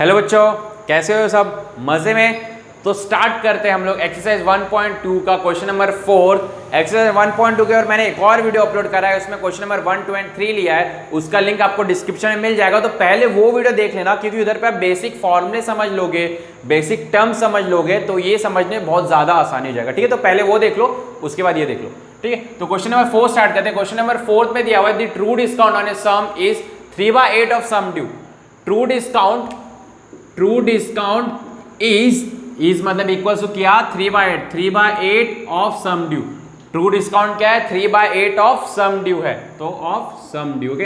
Hello बच्चों, कैसे हो सब? मजे में? तो स्टार्ट करते हैं हम लोग एक्सरसाइज 1.2 का क्वेश्चन नंबर 4। एक्सरसाइज 1.2 के और मैंने एक और वीडियो अपलोड करा है, उसमें क्वेश्चन नंबर 1, 2 एंड 3 लिया है। उसका लिंक आपको डिस्क्रिप्शन में मिल जाएगा, तो पहले वो वीडियो देख लेना, क्योंकि उधर पे आप बेसिक फॉर्मूले समझ लोगे, बेसिक टर्म समझ लोगे, तो ये समझने में बहुत ज्यादा आसानी हो जाएगा। ठीक है, तो पहले वो देख लो, उसके बाद ये देख लो। ठीक है, तो क्वेश्चन नंबर 4 स्टार्ट करते हैं। क्वेश्चन नंबर 4 में दिया हुआ है the true discount on a sum is 3/8 of sum due. True discount is मतलब इक्वल टू क्या? 3/8 of sum due. True discount क्या है? 3/8 ऑफ सम ड्यू है, तो ऑफ सम ड्यू। ओके,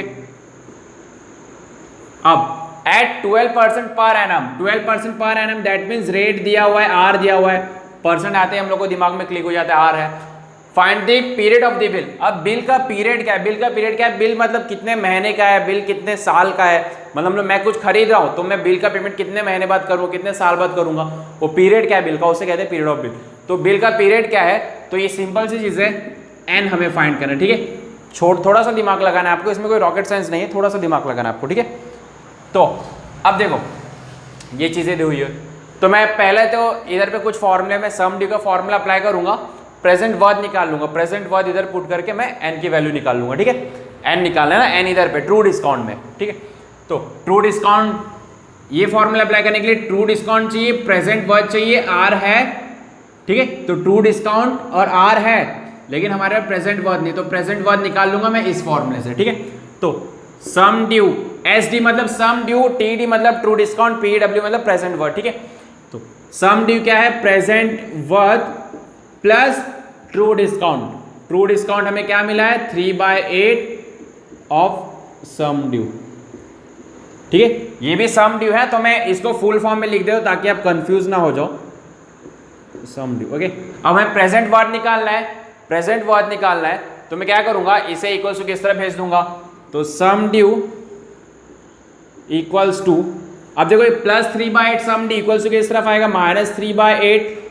अब at 12% per annum, 12% per annum, that means rate दिया हुआ है, आर दिया हुआ है, परसेंट आते हैं हम लोग को दिमाग में क्लिक हो जाता है, आर है। Find the period of the bill. अब बिल का पीरियड क्या है? बिल का पीरियड क्या है? बिल मतलब कितने महीने का है, बिल कितने साल का है। मतलब मैं कुछ खरीद रहा हूं तो मैं बिल का पेमेंट कितने महीने बाद करूंगा, कितने साल बाद करूंगा, वो पीरियड क्या है बिल का, उसे कहते हैं पीरियड ऑफ बिल। तो बिल का पीरियड क्या है? तो ये सिंपल सी चीज है, एन हमें फाइंड करना है। ठीक है, थोड़ा सा दिमाग लगाना है आपको, इसमें कोई रॉकेट साइंस नहीं है, थोड़ा सा दिमाग लगाना है आपको। ठीक है, तो अब देखो ये चीजें दी हुई है, तो मैं पहले तो इधर पे कुछ फॉर्मूले में सम ड्यू का फॉर्मूला अप्लाई करूंगा, प्रेजेंट वर्ड निकाल लूंगा, प्रेजेंट वर्ड इधर पुट करके मैं एन की वैल्यू निकाल लूंगा। ठीक है, एन निकालना है ना, एन इधर पे ट्रू डिस्काउंट में। ठीक है, तो ट्रू डिस्काउंट ये फॉर्मूला अप्लाई करने के लिए ट्रू डिस्काउंट चाहिए, प्रेजेंट वर्ड चाहिए, आर है। ठीक है, तो ट्रू डिस्काउंट और आर है, लेकिन हमारे पास प्रेजेंट वर्ड नहीं, तो प्रेजेंट वर्ड निकाल लूंगा मैं इस फॉर्मूले से। ठीक है, तो सम ड्यू, एस डी मतलब सम ड्यू, टी डी मतलब ट्रू डिस्काउंट, पी डब्ल्यू मतलब प्रेजेंट वर्ड। ठीक है, तो सम ड्यू क्या है? Present word plus true discount. True discount हमें क्या मिला है? 3/8 ऑफ सम ड्यू। ठीक है, ये भी सम ड्यू है, तो मैं इसको फुल फॉर्म में लिख दे ताकि आप कंफ्यूज ना हो जाओ। सम ड्यू। ओके, अब हमें प्रेजेंट वर्ड निकालना है, प्रेजेंट वर्ड निकालना है, तो मैं क्या करूंगा, इसे इक्वल्स टू किस तरह भेज दूंगा, तो सम ड्यू इक्वल्स टू, अब देखो plus 3/8 sum due equals to किस तरफ आएगा? -3/8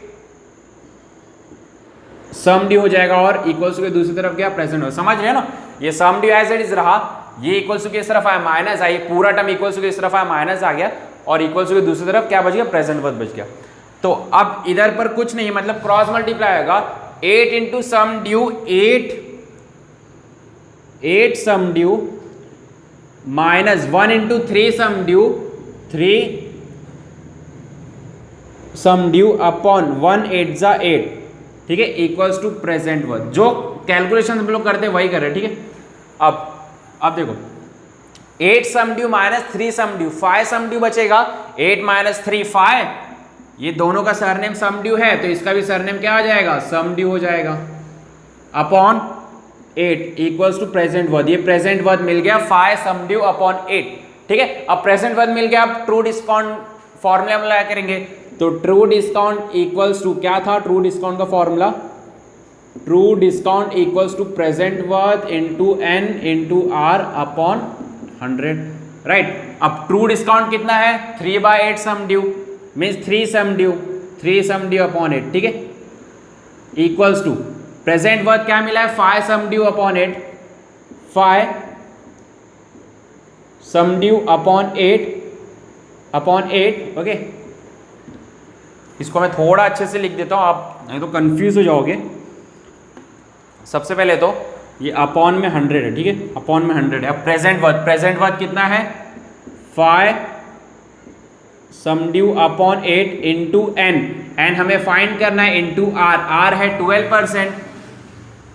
सम ड्यू हो जाएगा, और इक्वल्स टू दूसरी तरफ क्या? प्रेजेंट हो। समझ रहे हो ना, ये सम ड्यू एज इट इज रहा, ये इक्वल्स टू किस तरफ आया? माइनस आई, पूरा टर्म इक्वल्स टू किस तरफ आया? माइनस आ गया, और इक्वल्स टू दूसरी तरफ क्या बच गया? प्रेजेंट वर्ड बच गया। तो अब इधर पर कुछ नहीं, मतलब क्रॉस मल्टीप्लाई होगा, 8 इंटू सम ड्यू, 8 सम due, minus 1 into 3 sum due, 3 sum due upon 1 8 जा 8। ठीक है, इक्वल्स टू प्रेजेंट वर्ड। जो कैलकुलेशन हम लोग करते हैं वही कर रहे हैं। ठीक है, अब देखो 8 सम ड्यू माइनस 3 सम ड्यू, 5 सम ड्यू बचेगा, 8 माइनस 3 5, ये दोनों का सरनेम सम ड्यू है, तो इसका भी सरनेम क्या हो जाएगा? सम ड्यू हो जाएगा, upon 8 equals to present worth. ये प्रेजेंट वर्ड मिल गया, 5 सम ड्यू अपॉन 8। ठीक है, अब प्रेजेंट वर्ड मिल गया, अब ट्रू डिस्काउंट फॉर्मूला अप्लाई करेंगे, तो ट्रू डिस्काउंट इक्वल्स टू क्या था? ट्रू डिस्काउंट का formula, true discount equals to present worth into N into r upon 100। Right, अब ट्रू डिस्काउंट कितना है? 3/8 sum due, means 3 sum due upon 8। ठीक है, इक्वल्स टू प्रेजेंट वर्ड क्या मिला है? 5 सम ड्यू अपॉन 8, 5 सम ड्यू अपॉन 8। ओके, इसको मैं थोड़ा अच्छे से लिख देता हूं, आप नहीं तो कंफ्यूज हो जाओगे। सबसे पहले तो ये अपॉन में 100 है। ठीक है, अपॉन में 100 है। अब प्रेजेंट वर्ड कितना है? 5 सम ड्यू अपॉन 8 इंटू एन हमें फाइंड करना है, इंटू आर है 12%।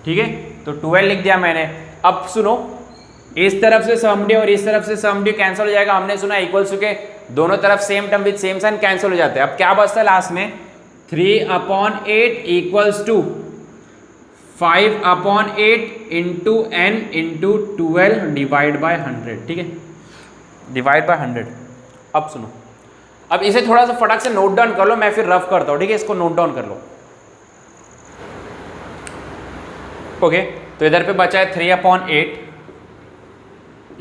ठीक है, तो 12 लिख दिया मैंने। अब सुनो, इस तरफ से सम ड्यू और इस तरफ से सम ड्यू कैंसिल हो जाएगा, हमने सुना इक्वल्स टू के दोनों तरफ same term with same sign cancel हो जाते हैं। अब क्या बचता है लास्ट में? 3/8 equals to 5/8 into N into 12 divide by 100। ठीक है, डिवाइड बाय 100। अब सुनो, अब इसे थोड़ा सा फटाक से नोट डाउन कर लो, मैं फिर रफ करता हूं। ठीक है, इसको नोट डाउन कर लो। ओके, तो इधर पे बचा है 3/8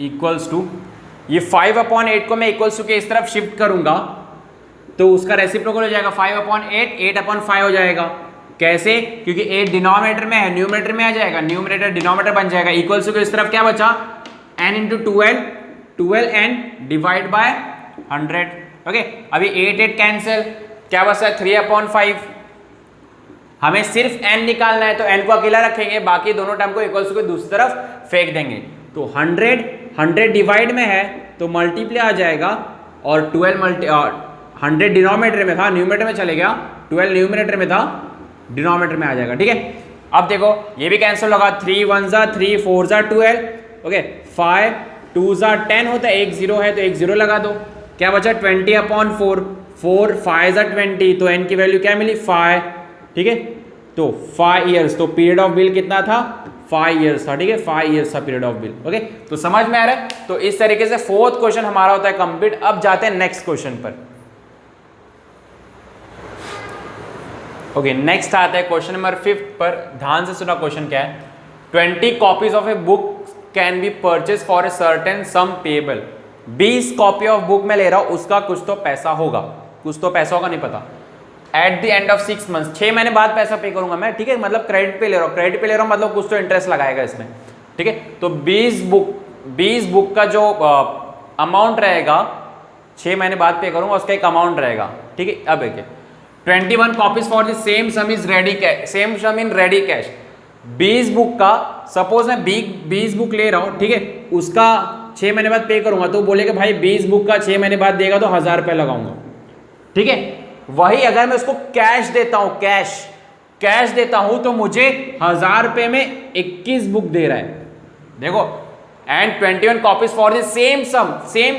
इक्वल्स टू, ये 5/8 को मैं इक्वल्स टू के इस तरफ शिफ्ट करूंगा, तो उसका रेसिप्रोकल हो जाएगा 5/8, 8/5 हो जाएगा। कैसे? क्योंकि 8 डिनोमिनेटर में है, न्यूमरेटर में आ जाएगा, न्यूमरेटर डिनोमिनेटर बन जाएगा। इक्वल्स टू के इस तरफ क्या बचा? n into 12 n divide by 100। Okay, अभी 8 8 कैंसिल, क्या बचता है 3/5। हमें सिर्फ n निकालना है तो n को अकेला रखेंगे, बाकी दोनों टर्म को इक्वल्स को दूसरी तरफ फेंक देंगे। तो 100 डिवाइड में है तो मल्टीप्लाई आ जाएगा, और 100 डिनोमिनेटर में था, न्यूमरेटर में चले गया, 12 न्यूमरेटर में था, डिनोमिनेटर में आ जाएगा। ठीक है, अब देखो ये भी कैंसिल होगा, 3 1 3 4 12। ओके, 5 2 10 होता है, 1 0 है तो 1 0 लगा दो, क्या बचा 20/4, 4 5 20, तो n की वैल्यू क्या मिली 5। ठीक है, तो 5 ईयर्स, तो पीरियड ऑफ बिल कितना था 5 ईयर्स था। ठीक है, 5 ईयर्स था पीरियड ऑफ बिल। ओके, तो समझ में आ रहा है। तो इस तरीके से फोर्थ क्वेश्चन हमारा होता है कंप्लीट। अब जाते हैं नेक्स्ट क्वेश्चन पर। ओके, नेक्स्ट आता है क्वेश्चन नंबर 5 पर। ध्यान से सुना, क्वेश्चन क्या है। 20 copies of a book can be purchase for a certain some payable. 20 copy of book में ले रहा हूं, उसका कुछ तो पैसा होगा, कुछ तो पैसा होगा, नहीं पता। At the end of 6 months, 6 महीने बाद पैसा पे करूंगा मैं। ठीक है, मतलब क्रेडिट पे ले रहा हूँ, क्रेडिट पे ले रहा हूँ मतलब कुछ तो इंटरेस्ट लगाएगा इसमें। ठीक है, तो 20 बुक का जो अमाउंट रहेगा 6 महीने बाद पे करूंगा, उसका एक अमाउंट रहेगा। ठीक है, अब एक 21 copies for the same sum is ready cash, same sum in ready cash. 20 book का, सपोज मैं 20 बुक ले रहा हूँ, ठीक है, उसका 6 महीने बाद पे करूंगा, तो बोलेगा भाई 20 बुक का 6 महीने बाद देगा तो 1000 रुपये लगाऊंगा। ठीक है, वही अगर मैं उसको कैश देता हूं, कैश देता हूं तो मुझे 1000 रुपये में 21 बुक दे रहा है। देखो, and 21 copies for the same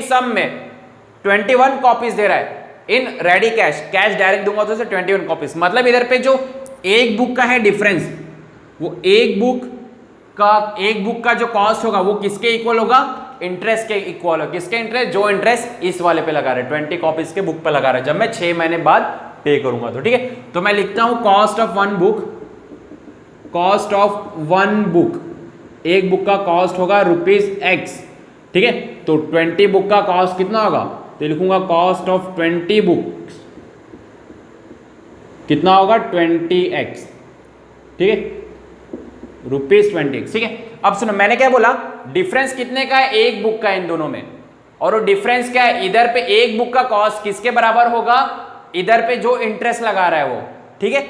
sum में 21 कॉपीज दे रहा है in ready cash. Cash direct दूंगा तो 21 कॉपीज, मतलब इधर पे जो एक बुक का है डिफरेंस, वो एक बुक का जो कॉस्ट होगा वो किसके इक्वल होगा, इंटरेस्ट के इक्वल होगा। किसके इंटरेस्ट, जो इंटरेस्ट इस वाले पे लगा रहे, 20 कॉपीज के बुक पे लगा रहे, जब मैं 6 महीने बाद पे करूंगा तो। ठीक है, तो मैं लिखता हूं कॉस्ट ऑफ वन बुक, एक बुक का कॉस्ट होगा ₹X। ठीक है, तो 20 बुक का कॉस्ट कितना होगा, तो लिखूंगा कॉस्ट ऑफ 20 बुक्स कितना होगा 20x। ठीक है, ₹20। ठीक है, अब सुनो, मैंने क्या बोला, डिफरेंस कितने का है, एक बुक का इन दोनों में, और वो डिफरेंस क्या है, इधर पे एक बुक का कॉस्ट किसके बराबर होगा, इधर पे जो इंटरेस्ट लगा रहा है वो। ठीक है,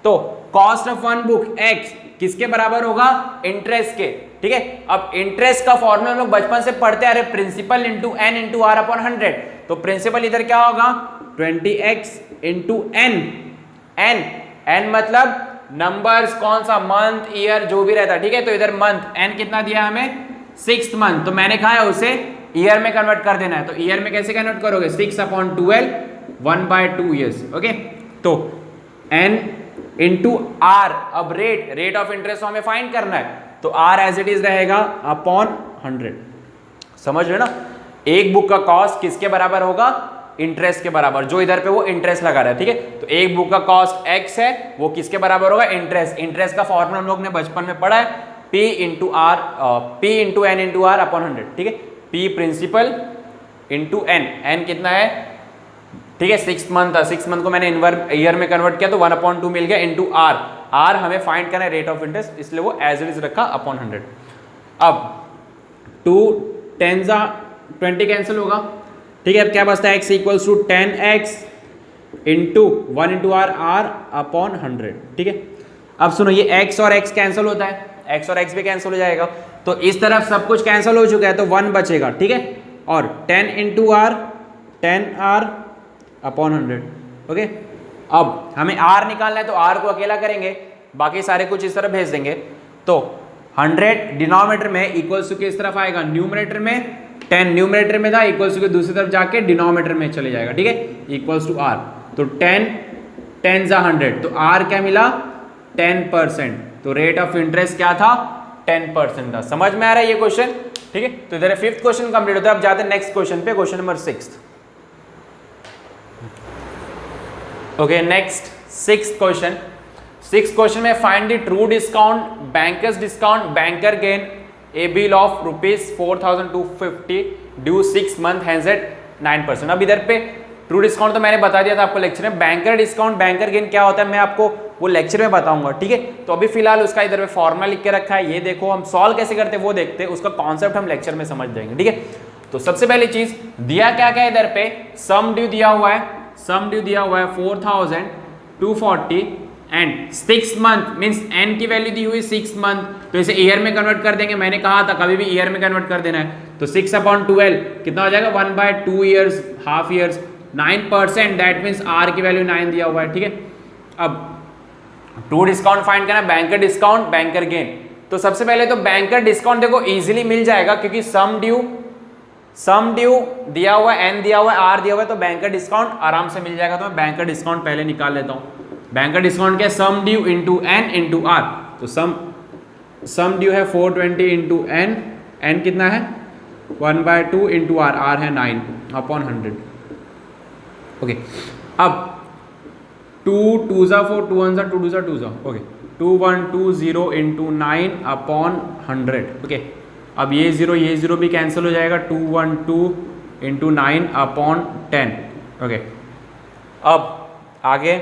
तो cost of one book x किसके बराबर होगा, इंटरेस्ट के। ठीक है, अब इंटरेस्ट का फॉर्मूला हम लोग बचपन से पढ़ते आ रहे, principal into n into r upon 100। तो प्रिंसिपल इधर क्या होगा 20x इंटू n मतलब नंबर्स, कौन सा, मंथ ईयर जो भी रहता है। ठीक है, तो इधर मंथ n कितना दिया हमें 6th मंथ, तो मैंने कहा है उसे ईयर में कन्वर्ट कर देना है। तो ईयर में कैसे कन्वर्ट करोगे, 6/12 1/2 ईयर्स। ओके, तो n इंटू r, अब रेट ऑफ इंटरेस्ट हमें फाइंड करना है, तो r एज इट इज रहेगा अपॉन 100। समझ रहे ना, एक बुक का कॉस्ट किसके बराबर होगा, इंटरेस्ट के बराबर, जो इधर पे वो इंटरेस्ट लगा रहा है। ठीक है, तो एक बुक का कॉस्ट x है, वो किसके बराबर होगा, इंटरेस्ट का फॉर्मूला हम लोग ने बचपन में पढ़ा है, p into n into r upon 100। ठीक है, p प्रिंसिपल इंटू n कितना है, ठीक है 6 मंथ था, 6 मंथ को मैंने ईयर में कन्वर्ट किया तो 1/2 मिल गया इंटू r हमें फाइंड करना है रेट ऑफ इंटरेस्ट, इसलिए वो एज इट इज रखा अपॉन 100। अब 2 10 20 कैंसिल होगा। ठीक है, अब क्या बचता है, x equals to 10x into 1 into r upon 100। ठीक है, अब सुनो, ये x और x कैंसिल होता है, x और x भी कैंसिल हो जाएगा, तो इस तरफ सब कुछ कैंसिल हो चुका है तो 1 बचेगा। ठीक है, और 10 into r 10r upon 100। Okay, अब हमें r निकालना है तो r को अकेला करेंगे, बाकी सारे कुछ इस तरफ भेज देंगे। तो 100 डिनोमिनेटर में इक्वल्स टू किस तरफ आएगा, न्यूमरेटर में 10 न्यूमरेटर में था, इक्वल्स टू के दूसरी तरफ जाके डिनोमिनेटर में चले जाएगा। ठीक है, इक्वल्स टू r, तो 10 10 100, तो r क्या मिला 10%, तो रेट ऑफ इंटरेस्ट क्या था 10% था। समझ में आ रहा है ये क्वेश्चन। ठीक है, तो इधर 5th क्वेश्चन कंप्लीट होता है। अब जाते हैं नेक्स्ट क्वेश्चन पे, question number 6। Okay, next 6th question में find the true discount, bankers discount, banker gain a bill of ₹4250 due 6 month hence at 9%। अब इधर पे ट्रू डिस्काउंट तो मैंने बता दिया था आपको लेक्चर में, बैंकर डिस्काउंट बैंकर गेन क्या होता है मैं आपको वो लेक्चर में बताऊंगा। ठीक है, तो अभी फिलहाल उसका इधर पे फॉर्मूला लिख के रखा है, ये देखो हम सॉल्व कैसे करते हैं वो देखते हैं, उसका कॉन्सेप्ट हम लेक्चर में समझ जाएंगे। ठीक है, तो सबसे पहली चीज दिया क्या क्या इधर पे, सम ड्यू दिया हुआ है, सम ड्यू दिया हुआ है 4240 एंड 6 मंथ मीन्स एन की वैल्यू दी हुई 6 मंथ, तो इसे ईयर में कन्वर्ट कर देंगे, मैंने कहा था कभी भी ईयर में कन्वर्ट कर देना है, तो 6/12 कितना हो जाएगा 1/2 years, half years, 9%, that means r की वैल्यू 9 दिया हुआ है, ठीक है। अब टू डिस्काउंट फाइंड करना, बैंकर डिस्काउंट, बैंकर गेन। तो सबसे पहले तो बैंकर डिस्काउंट देखो इजीली मिल जाएगा क्योंकि सम ड्यू दिया हुआ है, एन दिया हुआ है, आर दिया हुआ है, तो बैंकर डिस्काउंट आराम से मिल जाएगा। तो मैं बैंकर डिस्काउंट पहले निकाल लेता हूँ। बैंकर डिस्काउंट क्या है, sum due into N into R, तो सम ड्यू है 420 इंटू एन, एन कितना है 1/2 इंटू आर, आर है 9/100। ओके, अब 2 2 जा 4, 2 1 जा 2, 2 जा 2 जा, ओके, 2120 इंटू 9/100। ओके, अब ये जीरो भी कैंसिल हो जाएगा, 212 इंटू 9/10। ओके, अब आगे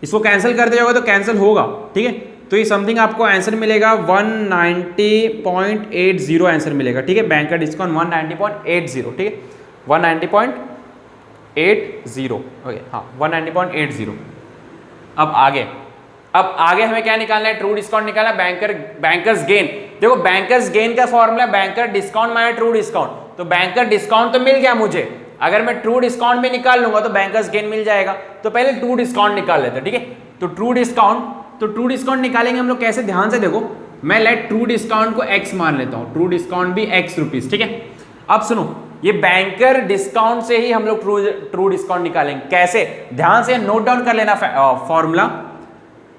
इसको कैंसिल कर दिया होगा तो कैंसिल होगा, ठीक है। तो ये समथिंग आपको आंसर मिलेगा 190.80 आंसर मिलेगा, ठीक है। बैंकर डिस्काउंट 190.80, ठीक है, 190.80, ओके, हाँ 190.80। अब आगे हमें क्या निकालना है, ट्रू डिस्काउंट निकालना है, बैंकर्स गेन। देखो बैंकर्स गेन का formula banker discount minus true discount, तो बैंकर डिस्काउंट तो मिल गया मुझे, अगर मैं ट्रू डिस्काउंट भी निकाल लूंगा तो बैंकर्स गेन मिल जाएगा। तो पहले ट्रू डिस्काउंट निकाल लेते हैं, ठीक है। तो ट्रू डिस्काउंट निकालेंगे हम लोग कैसे, ध्यान से देखो, मैं लेट ट्रू डिस्काउंट को x मान लेता हूं, ट्रू डिस्काउंट भी x रुपीज, ठीक है। अब सुनो, ये बैंकर डिस्काउंट से ही हम लोग ट्रू डिस्काउंट निकालेंगे, कैसे, ध्यान से नोट डाउन कर लेना formula.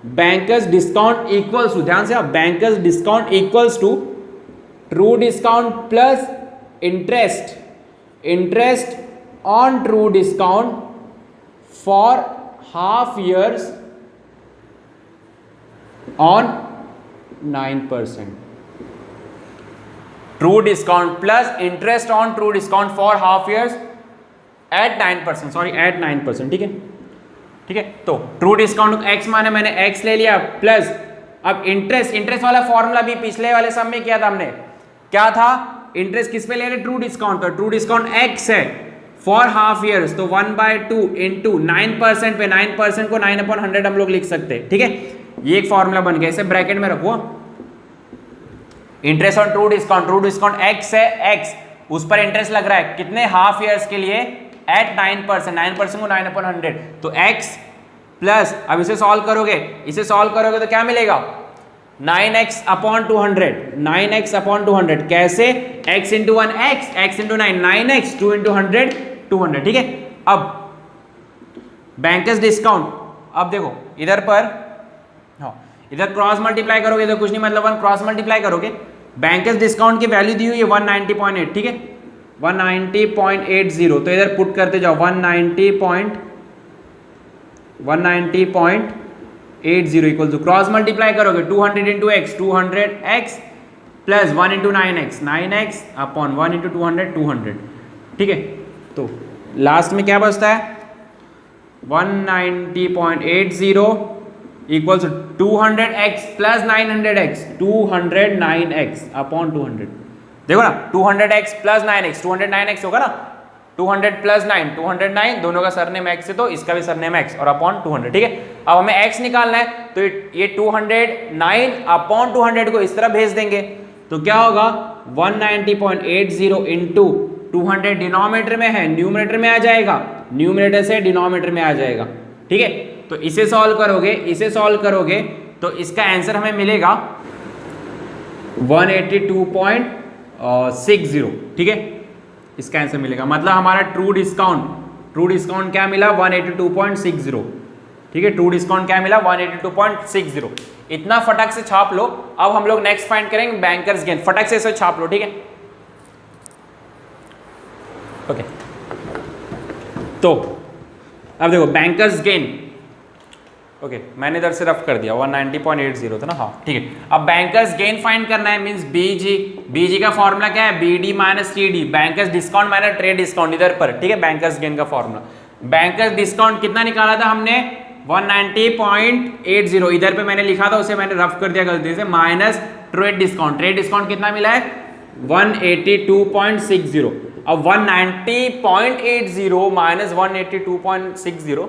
Banker's discount equals to, ध्यान से आप, banker's discount equals to true discount plus interest on true discount for half years on 9%। True discount plus interest on true discount for half years at 9%, sorry at 9%, ठीक है, ठीक है। तो true discount x माने मैंने x ले लिया, plus अब इंटरेस्ट वाला फॉर्मूला भी पिछले वाले सम में किया था हमने, क्या था, इंटरेस्ट किस पे ले रहे, ट्रू डिस्काउंट, तो ट्रू डिस्काउंट x है फॉर हाफ ईयर्स, तो 1/2 इंटू 9% पे, 9% को 9/100 हम लोग लिख सकते हैं, ठीक है। ये एक फॉर्मूला बन गया, इसे ब्रैकेट में रखो, interest on true discount x है, x उस पर इंटरेस्ट लग रहा है कितने, हाफ ईयर्स के लिए एट 9% को 9/100, तो x प्लस, अब इसे सॉल्व करोगे तो क्या मिलेगा, 9x/200, कैसे, x into 1 x into 9 9x, 2 into 100 200, ठीक है। अब बैंकर्स डिस्काउंट, अब देखो इधर पर, हाँ इधर क्रॉस मल्टीप्लाई करोगे तो कुछ नहीं, मतलब 1 क्रॉस मल्टीप्लाई करोगे, बैंकर्स डिस्काउंट की वैल्यू दी हुई है 190.8, ठीक है, 190.80, तो इधर पुट करते जाओ 190.80 इक्वल टू, क्रॉस मल्टीप्लाई करोगे 200 into x 200x plus 1 into 9x upon 1 into 200, ठीक है। तो लास्ट में क्या बचता है, 190.80 equals 200x plus 900x, 209x upon 200, देखो ना 200x प्लस 9x, 209x होगा ना, 200 प्लस 9 209, दोनों का सरनेम x है तो इसका भी सरनेम x और अपॉन 200, ठीक है। अब हमें x निकालना है तो ये 209 अपॉन 200 को इस तरह भेज देंगे, तो क्या होगा 190.80 इंटू 200 डिनोमिनेटर में है, न्यूमरेटर में आ जाएगा, न्यूमरेटर से डिनोमिनेटर में आ जाएगा, ठीक है। तो इसे सॉल्व करोगे तो इसका आंसर हमें मिलेगा 182.60, ठीक है, इसका आंसर मिलेगा, मतलब हमारा ट्रू डिस्काउंट क्या मिला 182.60, ठीक है, ट्रू डिस्काउंट क्या मिला 182.60। इतना फटाक से छाप लो। अब हम लोग नेक्स्ट फाइंड करेंगे बैंकर्स गेन, फटाक से इसे छाप लो, ठीक है। ओके, तो अब देखो बैंकर्स गेन, ओके मैंने इधर से रफ कर दिया 190.80 था ना, हाँ ठीक है। अब बैंकर्स गेन फाइंड करना है, मींस बीजी का फॉर्मूला क्या है, BD minus TD, banker's discount minus trade discount इधर पर, ठीक है। बैंकर्स गेन का फॉर्मूला, बैंकर्स डिस्काउंट कितना निकाला था हमने 190.80, इधर पे मैंने लिखा था उसे मैंने रफ कर दिया गलती से, माइनस ट्रेड डिस्काउंट कितना मिला है 182.60। अब 190.80 माइनस 182.60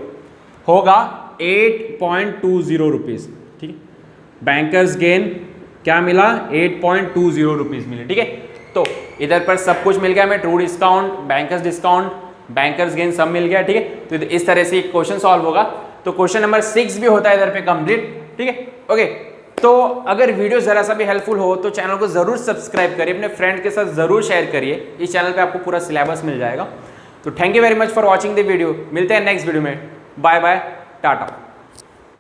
होगा 8.20 रुपीज़, ठीक है। बैंकर्स गेन क्या मिला, 8.20 रुपीज़ मिले, ठीक है। तो इधर पर सब कुछ मिल गया हमें, true discount, bankers discount, bankers gain सब मिल गया, ठीक है। तो इस तरह से एक क्वेश्चन सॉल्व होगा। तो क्वेश्चन नंबर 6 भी होता है इधर पे कंप्लीट, ठीक है। ओके, तो अगर वीडियो ज़रा सा भी हेल्पफुल हो तो चैनल को ज़रूर सब्सक्राइब करिए, अपने फ्रेंड के साथ ज़रूर शेयर करिए। इस चैनल पे आपको पूरा सिलेबस मिल जाएगा। तो thank you very much for watching the video. मिलते हैं नेक्स्ट वीडियो में। Bye bye, Tata.